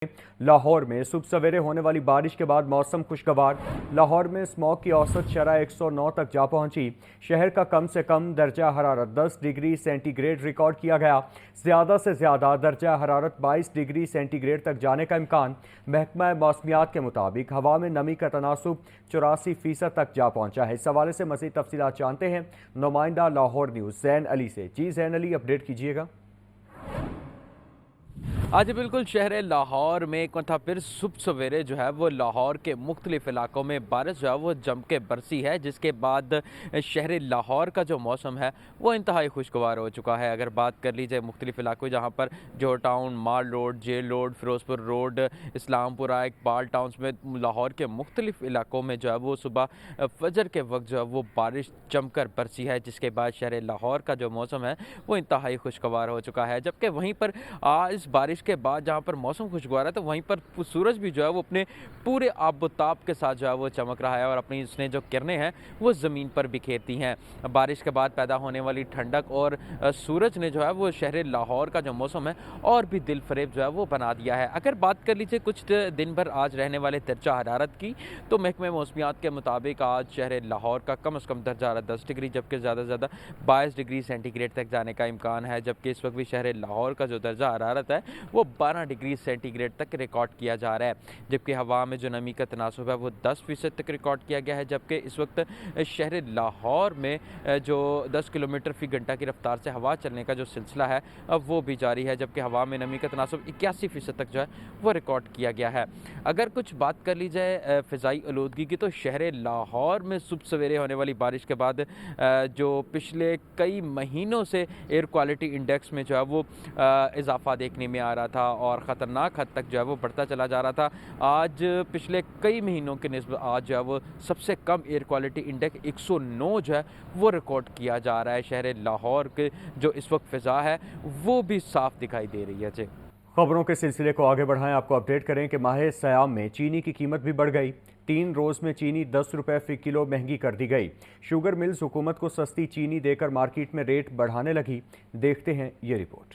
लाहौर में सुबह सवेरे होने वाली बारिश के बाद मौसम खुशगवार। लाहौर में स्मॉग की औसत शरह 109 तक जा पहुंची। शहर का कम से कम दर्जा हरारत 10 डिग्री सेंटीग्रेड रिकॉर्ड किया गया। ज़्यादा से ज़्यादा दर्जा हरारत 22 डिग्री सेंटीग्रेड तक जाने का इम्कान। महकमा मौसमियात के मुताबिक हवा में नमी का तनासुब 84% तक जा पहुंचा है। इस हवाले से मज़ीद तफसीलात जानते हैं नुमाइंदा लाहौर न्यूज़ ज़ैन अली से। जी ज़ैन अली, अपडेट कीजिएगा। आज बिल्कुल शहर लाहौर में एक था फिर सुबह सवेरे जो है वो लाहौर के मुख्तलिफ इलाकों में बारिश जो है वो जम के बरसी है, जिसके बाद शहर लाहौर का जो मौसम है वो इंतहाई खुशगवार हो चुका है। अगर बात कर ली जाए मुख्तलिफ इलाकों जहाँ पर Johar Town, Mall Road, Jail Road, Ferozepur Road, Islampura, Iqbal Town में लाहौर के मुख्तलिफ इलाकों में जो है वो सुबह फजर के वक्त जो है वो बारिश जमकर बरसी है, जिसके बाद शहर लाहौर का जो मौसम है वो इंतहाई खुशगवार हो चुका है। जबकि वहीं पर इस बारिश के बाद जहां पर मौसम खुशगवार है तो वहीं पर सूरज भी जो है वो अपने पूरे आबोताब के साथ जो है वो चमक रहा है और अपनी इसने जो किरणें हैं वो ज़मीन पर बिखेरती हैं। बारिश के बाद पैदा होने वाली ठंडक और सूरज ने जो है वो शहर लाहौर का जो मौसम है और भी दिल फरेब जो है वो बना दिया है। अगर बात कर लीजिए कुछ दिन भर आज रहने वाले दर्जा हरारत की, तो महकमे मौसमियात के मुताबिक आज शहर लाहौर का कम अज़ कम दर्जा हरारत 10 डिग्री जबकि ज़्यादा से ज़्यादा 22 डिग्री सेंटीग्रेड तक जाने का इम्कान है। जबकि इस वक्त भी शहर लाहौर का जो दर्जा हरारत है वो 12 डिग्री सेंटीग्रेड तक रिकॉर्ड किया जा रहा है। जबकि हवा में जो नमी का तनासुब है वो 10% तक रिकॉर्ड किया गया है। जबकि इस वक्त शहर लाहौर में जो 10 किलोमीटर फी घंटा की रफ्तार से हवा चलने का जो सिलसिला है अब वो भी जारी है। जबकि हवा में नमी का तनासुब 81% तक जो है वो रिकॉर्ड किया गया है। अगर कुछ बात कर ली जाए फ़िज़ाई आलूदगी की, तो शहर लाहौर में सुबह सवेरे होने वाली बारिश के बाद जो पिछले कई महीनों से एयर क्वालिटी इंडेक्स में जो है वो इजाफा देखने में आ रहा था और ख़तरनाक हद तक जो है वो बढ़ता चला जा रहा था। आज पिछले कई महीनों के निस्बत आज जो है वो सबसे कम एयर क्वालिटी इंडेक्स 109 जो है वो रिकॉर्ड किया जा रहा है। शहर लाहौर के जो इस वक्त फ़िज़ा है वो भी साफ दिखाई दे रही है। जी, खबरों के सिलसिले को आगे बढ़ाएं। आपको अपडेट करें कि माह सयाम में चीनी की कीमत भी बढ़ गई। 3 रोज़ में चीनी 10 रुपये फ़ी किलो महंगी कर दी गई। शुगर मिल्स हुकूमत को सस्ती चीनी देकर मार्केट में रेट बढ़ाने लगी। देखते हैं ये रिपोर्ट।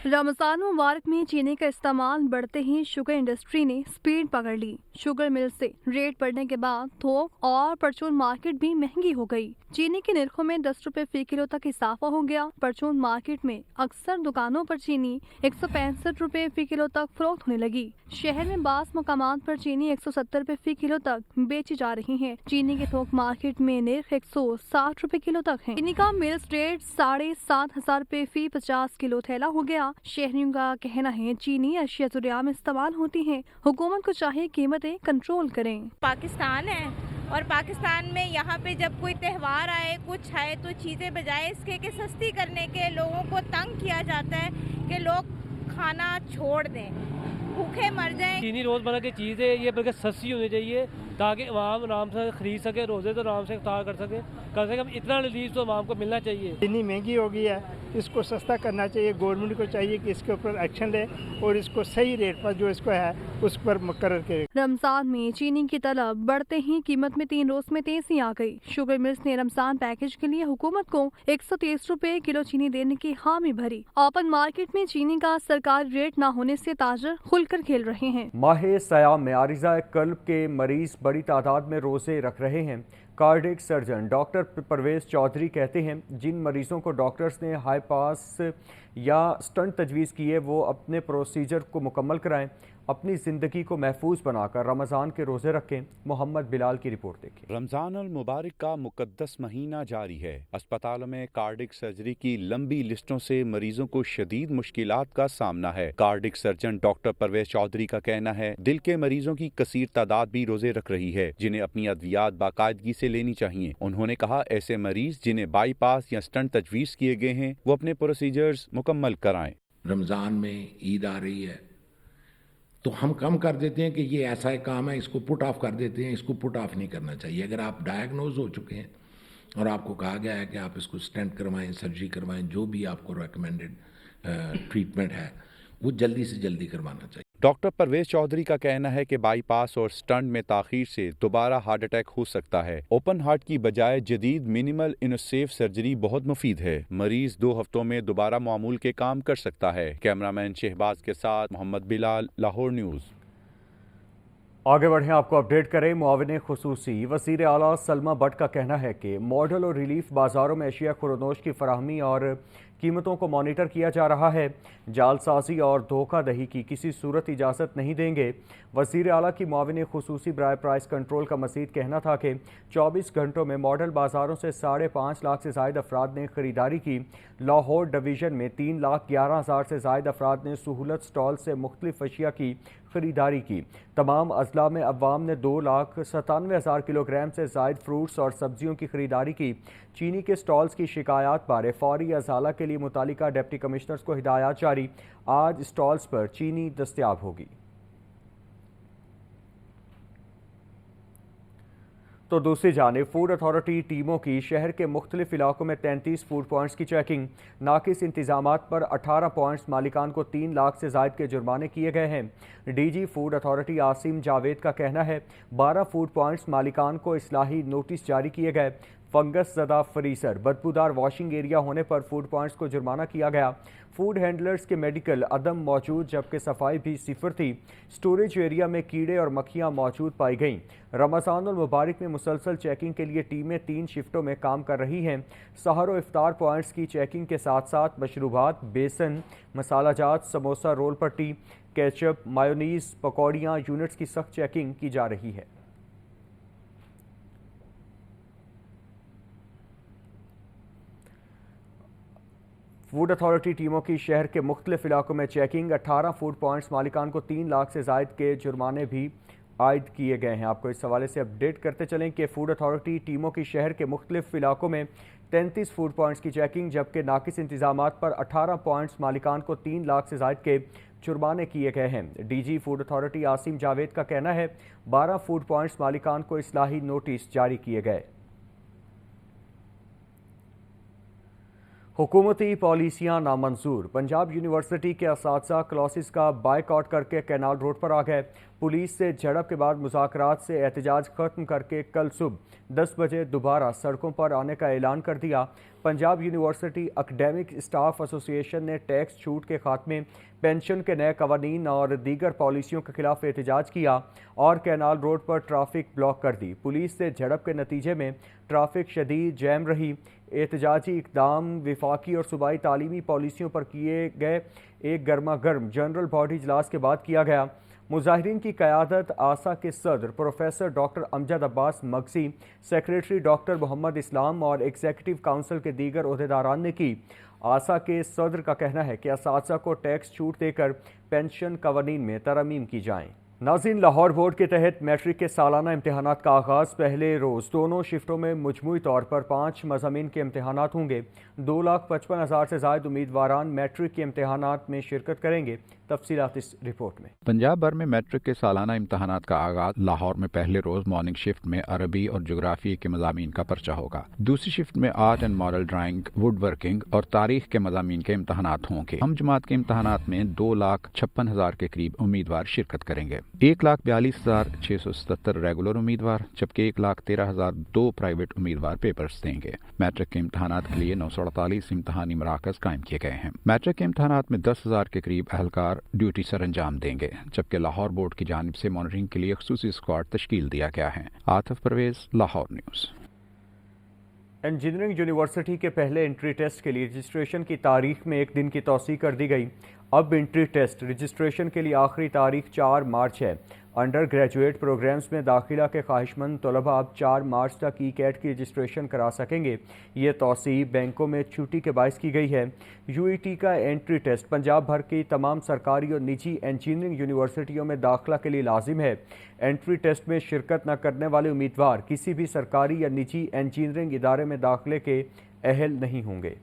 रमज़ान मुबारक में चीनी का इस्तेमाल बढ़ते ही शुगर इंडस्ट्री ने स्पीड पकड़ ली। शुगर मिल से रेट बढ़ने के बाद थोक और परचून मार्केट भी महंगी हो गई। चीनी के निर्खों में 10 रुपए फ़ी किलो तक इजाफा हो गया। परचून मार्केट में अक्सर दुकानों पर चीनी 165 रुपए फ़ी किलो तक फरोख्त होने लगी। शहर में बास मकामात पर चीनी 170 रुपए फ़ी किलो तक बेची जा रही है। चीनी के थोक मार्केट में निर्ख 160 रुपए किलो तक है। चीनी का मिल्स रेट 7,500 रुपए फ़ी 50 किलो थैला हो गया। शहरियों का कहना है चीनी अशिया में इस्तेमाल होती है, हुकूमत को चाहिए कीमतें कंट्रोल करें। पाकिस्तान है और पाकिस्तान में यहाँ पे जब कोई त्यौहार आए कुछ आए तो चीज़ें बजाय इसके कि सस्ती करने के लोगों को तंग किया जाता है कि लोग खाना छोड़ दें, भूखे मर जाएं। चीनी रोज़मर्रा की चीज़ है, ये बल्कि सस्ती होनी चाहिए ताकि अवाम आराम से खरीद सके, रोज़े तो आराम से इफ्तार कर सके। कम से कम इतना रिलीफ तो अवाम को मिलना चाहिए। चीनी महंगी हो गई है, इसको सस्ता करना चाहिए। गवर्नमेंट को चाहिए कि इसके ऊपर एक्शन ले और इसको सही रेट पर जो इसको है उस पर मुकर्रर करे। रमजान में चीनी की तलब बढ़ते ही कीमत में 3 रोज में तेजी आ गई। शुगर मिल्स ने रमजान पैकेज के लिए हुकूमत को 130 रुपए किलो चीनी देने की हामी भरी। ओपन मार्केट में चीनी का सरकारी रेट न होने से ताजर खुलकर खेल रहे हैं। माह सयाम में आरिज़ा कल्ब के मरीज बड़ी तादाद में रोज़े रख रहे हैं। Cardiac surgeon doctor Parvez Chaudhry कहते हैं जिन मरीजों को डॉक्टर्स ने हाई पास या स्टंट तजवीज़ किए वो अपने प्रोसीजर को मुकम्मल कराएं, अपनी ज़िंदगी को महफूज बनाकर रमज़ान के रोज़े रखें। मोहम्मद बिलाल की रिपोर्ट देखें। रमज़ान अल मुबारक का मुकद्दस महीना जारी है। अस्पतालों में कार्डिक सर्जरी की लंबी लिस्टों से मरीजों को शदीद मुश्किलात का सामना है। Cardiac surgeon doctor Parvez Chaudhry का कहना है दिल के मरीजों की कसीर तादाद भी रोजे रख रही है, जिन्हें अपनी अद्वियात बाकायदगी से लेनी चाहिए। उन्होंने कहा ऐसे मरीज जिन्हें बाईपास या स्टंट तजवीज़ किए गए हैं वो अपने प्रोसीजर्स मुकम्मल कराएं। रमज़ान में ईद आ रही है तो हम कम कर देते हैं कि ये ऐसा एक काम है, इसको पुट ऑफ कर देते हैं। इसको पुट ऑफ नहीं करना चाहिए। अगर आप डायग्नोज हो चुके हैं और आपको कहा गया है कि आप इसको स्टेंट करवाएं, सर्जरी करवाएं, जो भी आपको रेकमेंडेड ट्रीटमेंट है वो जल्दी से जल्दी करवाना चाहिए। डॉक्टर परवेज चौधरी का कहना है कि बाईपास और स्टंट में ताखीर से दोबारा हार्ट अटैक हो सकता है। ओपन हार्ट की बजाय जदीद मिनिमल इनसेव सर्जरी बहुत मुफीद है। मरीज 2 हफ्तों में दोबारा मामूल के काम कर सकता है। कैमरामैन शहबाज के साथ मोहम्मद बिलाल, लाहौर न्यूज़। आगे बढ़ें, आपको अपडेट करें। मुआविन खुसूसी वज़ीर आला सलमा बट का कहना है कि मॉडल और रिलीफ बाज़ारों में अशिया खुरदोश की फराहमी और कीमतों को मॉनिटर किया जा रहा है। जालसाजी और धोखाधही की किसी सूरत इजाज़त नहीं देंगे। वज़ीर आला की मुआविन खुसूसी बराए प्राइस कंट्रोल का मज़ीद कहना था कि 24 घंटों में मॉडल बाज़ारों से 5.5 लाख से ज़ायद अफराद ने ख़रीदारी की। लाहौर डिवीज़न में 3,11,000 से ज़ायद अफराद ने सहूलत स्टॉल से मुख्तलिफ अशिया की ख़रीदारी की। तमाम अजला में अवाम ने 2,97,000 किलोग्राम से ज़ायद फ्रूट्स और सब्जियों की ख़रीदारी की। चीनी के स्टॉल्स की शिकायत बारे फौरी अजाला के लिए मुतालिका डिप्टी कमिश्नर्स को हिदायत जारी। आज स्टॉल्स पर चीनी दस्तयाब होगी। तो दूसरी जानिब फूड अथॉरिटी टीमों की शहर के मुख्तलिफ इलाकों में 33 फूड पॉइंट्स की चेकिंग। नाकिस इंतजामात पर 18 पॉइंट्स मालिकान को 3 लाख से ज़ायद के जुर्माने किए गए हैं। DG food authority Asim Javed का कहना है 12 फूड पॉइंट्स मालिकान को इस्लाही नोटिस जारी किए गए। फंगस ज़दा फ्रीजर, बदबूदार वॉशिंग एरिया होने पर फूड पॉइंट्स को जुर्माना किया गया। फूड हैंडलर्स के मेडिकल अदम मौजूद, जबकि सफाई भी सिफर थी। स्टोरेज एरिया में कीड़े और मक्खियां मौजूद पाई गईं। रमज़ानुल मुबारक में मुसलसल चेकिंग के लिए टीमें 3 शिफ्टों में काम कर रही हैं। सहर और इफ्तार पॉइंट्स की चेकिंग के साथ साथ मशरूबात, बेसन, मसालाजात, समोसा, रोल पट्टी, केचप, मायोनीज, पकौड़ियाँ यूनिट्स की सख्त चेकिंग की जा रही है। फूड अथॉरिटी टीमों की शहर के मुख्तलिफ इलाकों में चेकिंग। 18 फूड पॉइंट्स मालिकान को 3 लाख से ज़ायद के जुर्माने भी आयद किए गए हैं। आपको इस हवाले से अपडेट करते चलें कि फूड अथॉरिटी टीमों की शहर के मुख्तलिफ इलाकों में 33 फूड पॉइंट्स की चेकिंग, जबकि नाकिस इंतजामात पर 18 पॉइंट्स मालिकान को 3 लाख से ज़ायद के जुर्माने किए गए हैं। DG food authority Asim Javed का कहना है 12 फूड पॉइंट्स मालिकान को इस्लाही नोटिस जारी किए गए। हुकूमती पॉलिसियाँ नामंजूर। पंजाब यूनिवर्सिटी के असातिज़ा क्लासेस का बायकॉट करके कैनाल रोड पर आ गए। पुलिस से झड़प के बाद मुज़ाकरात से एहतजाज खत्म करके कल सुबह 10 बजे दोबारा सड़कों पर आने का ऐलान कर दिया। Punjab university academic staff association ने टैक्स छूट के खात्मे, पेंशन के नए कवानीन और दीगर पॉलिसियों के खिलाफ एहतजाज किया और कैनाल रोड पर ट्रैफिक ब्लॉक कर दी। पुलिस से झड़प के नतीजे में ट्रैफिक शदीद जैम रही। एहतजाजी इक़दाम विफाकी और सूबाई तालीमी पॉलिसियों पर किए गए एक गर्मा गर्म जनरल बॉडी इजलास के बाद किया गया। मुजाहिरीन की क़यादत आसा के सदर professor doctor Amjad Abbas Magsi, secretary doctor Mohammad Islam और एग्जीक्यूटिव काउंसिल के दीगर ओहदेदारान ने की। आसा के सदर का कहना है कि असातिज़ा को टैक्स छूट देकर पेंशन कवानीन में तरमीम की जाएँ। नाज़रीन, लाहौर बोर्ड के तहत मैट्रिक के सालाना इम्तहानात का आगाज़ पहले रोज़ दोनों शिफ्टों में मजमूई तौर पर 5 मज़ामीन के इम्तहानात होंगे। 2,55,000 से ज़ायद उम्मीदवारान मैट्रिक के इम्तहानात में शिरकत करेंगे। तफसीलात इस रिपोर्ट में। पंजाब भर में मैट्रिक के सालाना इम्तहानात का आगाज लाहौर में पहले रोज मॉर्निंग शिफ्ट में अरबी और जोग्राफी के मज़ामीन का पर्चा होगा। दूसरी शिफ्ट में art and model drawing, would working और तारीख के मज़ामीन के इम्तहानात होंगे। हम जमात के इम्तहानात में 2,56,000 के करीब उम्मीदवार शिरकत करेंगे। 1,42,677 रेगुलर उम्मीदवार, जबकि 1,13,002 प्राइवेट उम्मीदवार पेपर्स देंगे। मैट्रिक के इम्तहानात के लिए 948 इम्तहानी मराकज कायम किए गए हैं। मैट्रिक के इम्तहानात में 10,000 के करीब अहलकार ड्यूटी सर अंजाम देंगे, जबकि लाहौर बोर्ड की जानिब से मॉनिटरिंग के लिए खुसूसी स्क्वाड तश्कील दिया गया है। Atif Parvez, Lahore news. Engineering university के पहले एंट्री टेस्ट के लिए रजिस्ट्रेशन की तारीख में 1 दिन की तौसीह कर दी गई। अब एंट्री टेस्ट रजिस्ट्रेशन के लिए आखिरी तारीख 4 मार्च है। अंडर ग्रेजुएट प्रोग्राम्स में दाखिला के ख्वाहिशमंद तलबा अब 4 मार्च तक ई कैट की रजिस्ट्रेशन करा सकेंगे। ये तौसीह बैंकों में छुट्टी के बायस की गई है। यूईटी का एंट्री टेस्ट पंजाब भर की तमाम सरकारी और निजी इंजीनियरिंग यूनिवर्सिटियों में दाखिला के लिए लाजिम है। एंट्री टेस्ट में शिरकत न करने वाले उम्मीदवार किसी भी सरकारी या निजी इंजीनियरिंग इदारे में दाखिले के अहल नहीं होंगे।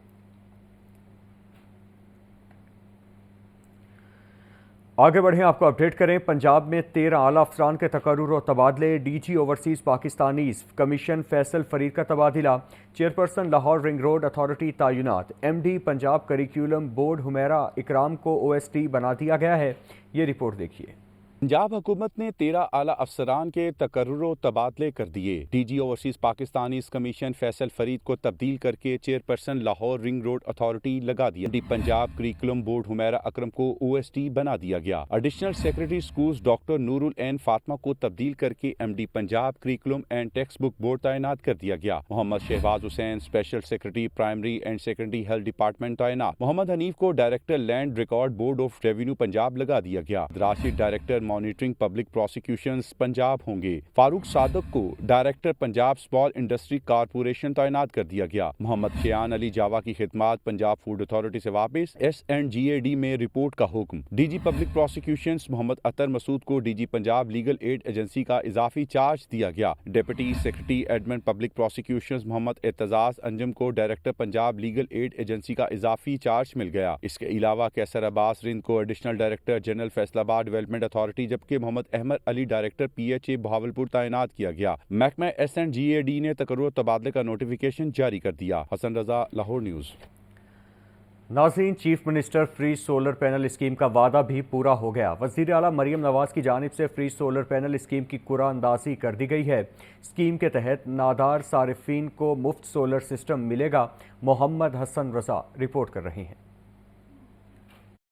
आगे बढ़ें, आपको अपडेट करें। पंजाब में 13 आला अफसरान के तकर्रुर और तबादले। DG overseas Pakistanis commission Faisal Farid का तबादला। Chairperson Lahore ring road authority तैनात। MD Punjab curriculum board Humaira Ikram को ओएसडी बना दिया गया है। ये रिपोर्ट देखिए। पंजाब हुकूमत ने 13 आला अफसरान के तकर्रुर तबादले कर दिए। DG overseas Pakistani commission Faisal Farid को तब्दील करके chairperson Lahore ring road authority लगा दिया। D Punjab curriculum board Humaira Akram को ओएसडी बना दिया गया। Additional secretary schools doctor Noorul Ain Fatima को तब्दील करके MD Punjab curriculum and text book board तैनात कर दिया गया। Mohammad Shahbaz Hussain special secretary primary and secondary health department तैनात। मोहम्मद हनीफ को director land record board of revenue Punjab लगा दिया गया। Rashid director monitoring public prosecutions Punjab होंगे। फारूक सादक को director Punjab small industry corporation तैनात कर दिया गया। मोहम्मद शियान अली जावा की खिदमात पंजाब फूड अथॉरिटी से वापस। SNGAD में रिपोर्ट का हुक्म। DG public prosecutions Mohammad Athar Masood को DG Punjab legal aid agency का इजाफी चार्ज दिया गया। Deputy secretary admin public prosecutions Mohammad Aitzaz Anjum को director Punjab legal aid agency का इजाफी चार्ज मिल गया। इसके अलावा कैसर अब्बास रिंद को additional director general Faisalabad development authority, जबकि मोहम्मद अहमद अली डायरेक्टर PHA बहावलपुर तैनात किया गया। महकमा SNGAD ने तकर्रुर तबादले का नोटिफिकेशन जारी कर दिया। हसन रजा, लाहौर न्यूज़। नाज़रीन, chief minister free solar panel scheme का वादा भी पूरा हो गया। वज़ीर आला मरियम नवाज की जानिब से फ्री सोलर पैनल स्कीम की कुरानंदाज़ी कर दी गई है। स्कीम के तहत नादार सारिफीन को मुफ्त सोलर सिस्टम मिलेगा। मोहम्मद हसन रजा रिपोर्ट कर रहे हैं।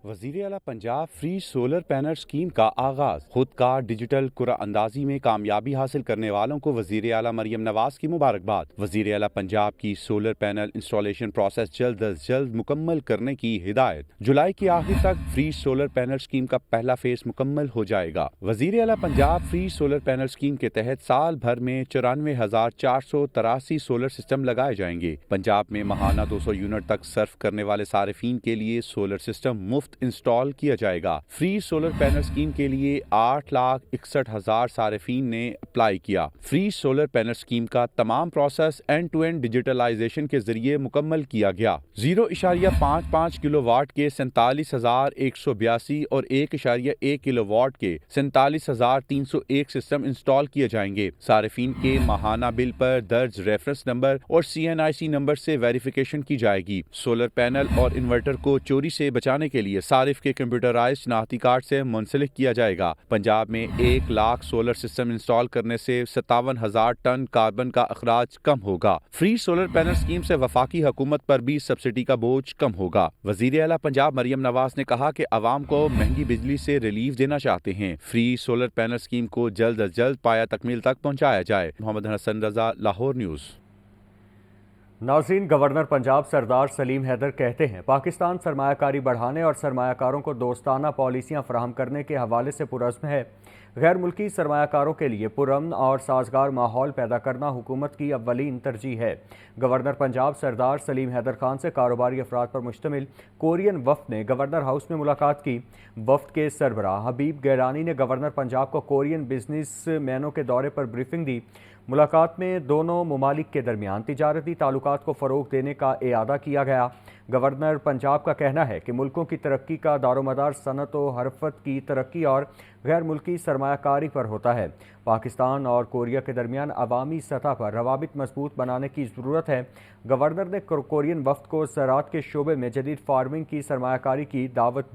वज़ीर आला Punjab free solar panel scheme का आगाज। खुदकार डिजिटल कुरानंदाजी में कामयाबी हासिल करने वालों को वज़ीर आला मरियम नवाज की मुबारकबाद। वज़ीर आला पंजाब की सोलर पैनल इंस्टॉलेशन प्रोसेस जल्द अज जल्द मुकम्मल करने की हिदायत। जुलाई के आखिर तक फ्री सोलर पैनल स्कीम का पहला फेज मुकम्मल हो जाएगा। वज़ीर आला Punjab free solar panel scheme के तहत साल भर में 94,483 सोलर सिस्टम लगाए जाएंगे। पंजाब में माहाना 200 यूनिट तक सर्फ करने वाले सारिफीन के लिए सोलर सिस्टम मुफ्त इंस्टॉल किया जाएगा। फ्री सोलर पैनल स्कीम के लिए 8,61,000 सारिफीन ने अप्लाई किया। फ्री सोलर पैनल स्कीम का तमाम process end to end digitalisation के जरिए मुकम्मल किया गया। 0.55 किलोवाट के 47,182 और 1.1 किलोवाट के 47,301 सिस्टम इंस्टॉल किए जाएंगे। सारिफीन के माहाना बिल पर दर्ज रेफरेंस नंबर और CNIC नंबर से वेरिफिकेशन की जाएगी। सोलर पैनल और इन्वर्टर को चोरी से बचाने के लिए सारिफ के कंप्यूटराइज्ड शनाख्ती कार्ड से मुंसलिक किया जाएगा। पंजाब में 1 लाख सोलर सिस्टम इंस्टॉल करने से 57,000 टन कार्बन का अखराज कम होगा। फ्री सोलर पैनल स्कीम से वफाकी हुकूमत पर भी सब्सिडी का बोझ कम होगा। वज़ीर आला पंजाब मरियम नवाज ने कहा कि अवाम को महंगी बिजली से रिलीफ देना चाहते हैं। फ्री सोलर पैनल स्कीम को जल्द अज जल्द पाया तकमील तक पहुँचाया जाए। मोहम्मद हसन रजा, लाहौर न्यूज़। नाज़रीन, गवर्नर पंजाब सरदार सलीम हैदर कहते हैं पाकिस्तान सरमायाकारी बढ़ाने और सरमायाकारों को दोस्ताना पॉलिसियां फराहम करने के हवाले से पुरज़्म है। गैर मुल्की सरमायाकारों के लिए पुरअमन और साजगार माहौल पैदा करना हुकूमत की अव्वलीन तरजीह है। गवर्नर पंजाब सरदार सलीम हैदर खान से कारोबारी अफराद पर मुश्तमिल कोरियन वफ़द ने गवर्नर हाउस में मुलाकात की। वफ़द के सरबराह हबीब गैलानी ने गवर्नर पंजाब को कोरियन बिजनेस मैनों के दौरे पर ब्रीफिंग दी। मुलाकात में दोनों ममालिक के दरमियान तिजारती ताल्लुकात को फ़रोग़ देने का इरादा किया गया। गवर्नर पंजाब का कहना है कि मुल्कों की तरक्की का दारोमदार सनत व हरफत की तरक्की और गैर मुल्की सरमायाकारी पर होता है। पाकिस्तान और कोरिया के दरमियान अवामी सतह पर रवाबित मजबूत बनाने की ज़रूरत है। गवर्नर ने कोरियन वफ़द को ज़राअत के शोबे में जदीद फार्मिंग की सरमायाकारी की दावत